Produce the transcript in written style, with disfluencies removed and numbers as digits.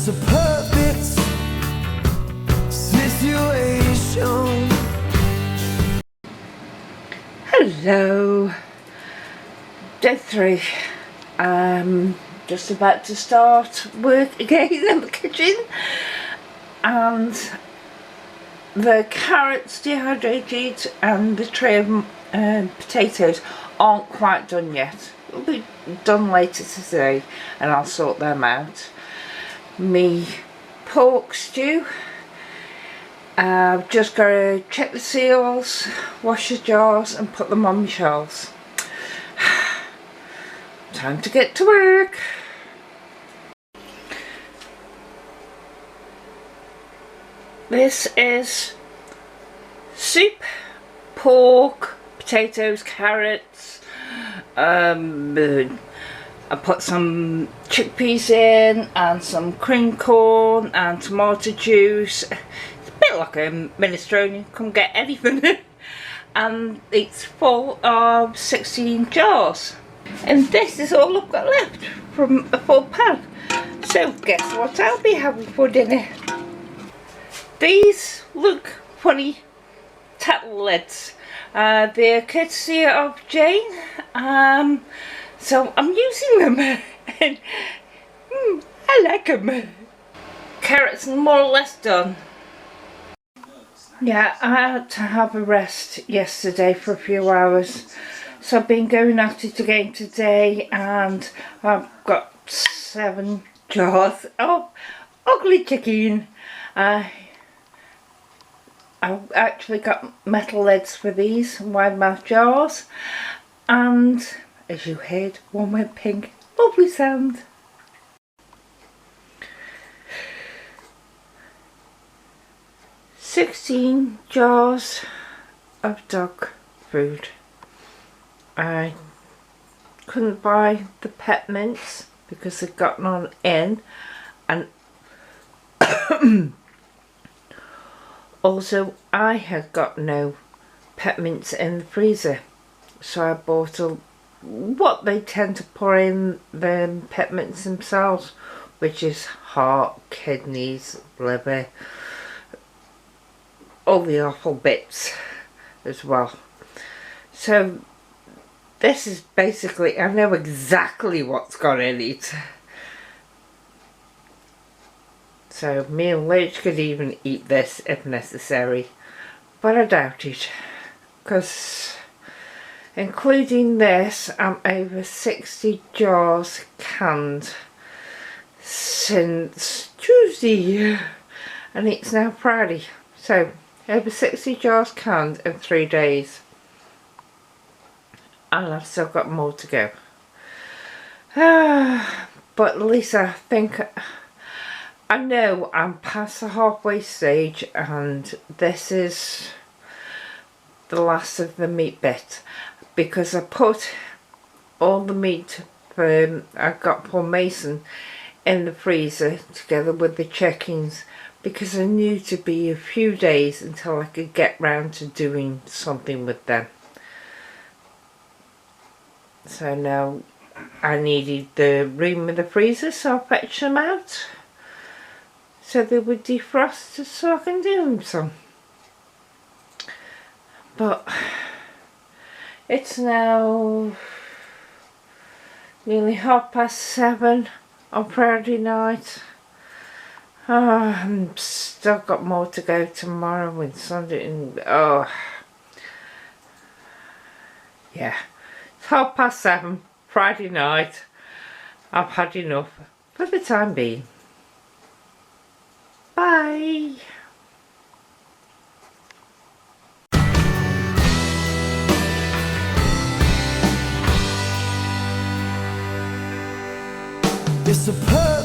It's a perfect situation. Hello, day 3. Just about to start work again in the kitchen, and the carrots dehydrated and the tray of potatoes aren't quite done yet. It'll be done later today and I'll sort them out. Me pork stew, I've just got to check the seals, wash the jars and put them on my shelves. Time to get to work. This is soup, pork, potatoes, carrots. I put some chickpeas in and some cream corn and tomato juice. It's a bit like a minestrone, come get anything. And it's full of 16 jars. And this is all I've got left from a full pan. So guess what I'll be having for dinner? These look funny tattle lids. They're courtesy of Jane. So I'm using them. And I like them. Carrots are more or less done. Yeah, I had to have a rest yesterday for a few hours. So I've been going at it again today, and I've got 7 jars of ugly chicken. I've actually got metal lids for these wide mouth jars, and as you heard, one went pink. Lovely sound. "16 jars of dog food." I couldn't buy the pet mints because they'd got none in, and also I had got no pet mints in the freezer, so I bought what they tend to put in the pet mints themselves, which is heart, kidneys, liver, all the awful bits as well. So this is basically, I know exactly what's gone in it. So me and Lidge could even eat this if necessary, but I doubt it, because including this, I'm over 60 jars canned since Tuesday, and it's now Friday. So over 60 jars canned in 3 days. And I've still got more to go. But at least I think, I know I'm past the halfway stage, and this is the last of the meat bit, because I put all the meat I got for Mason in the freezer together with the chickens, because I knew to be a few days until I could get round to doing something with them. So now I needed the room in the freezer, so I fetched them out so they would defrost so I can do them some. But it's now nearly 7:30 on Friday night. I've still got more to go tomorrow and Sunday, and yeah. 7:30 Friday night. I've had enough for the time being. Bye. It's a perfect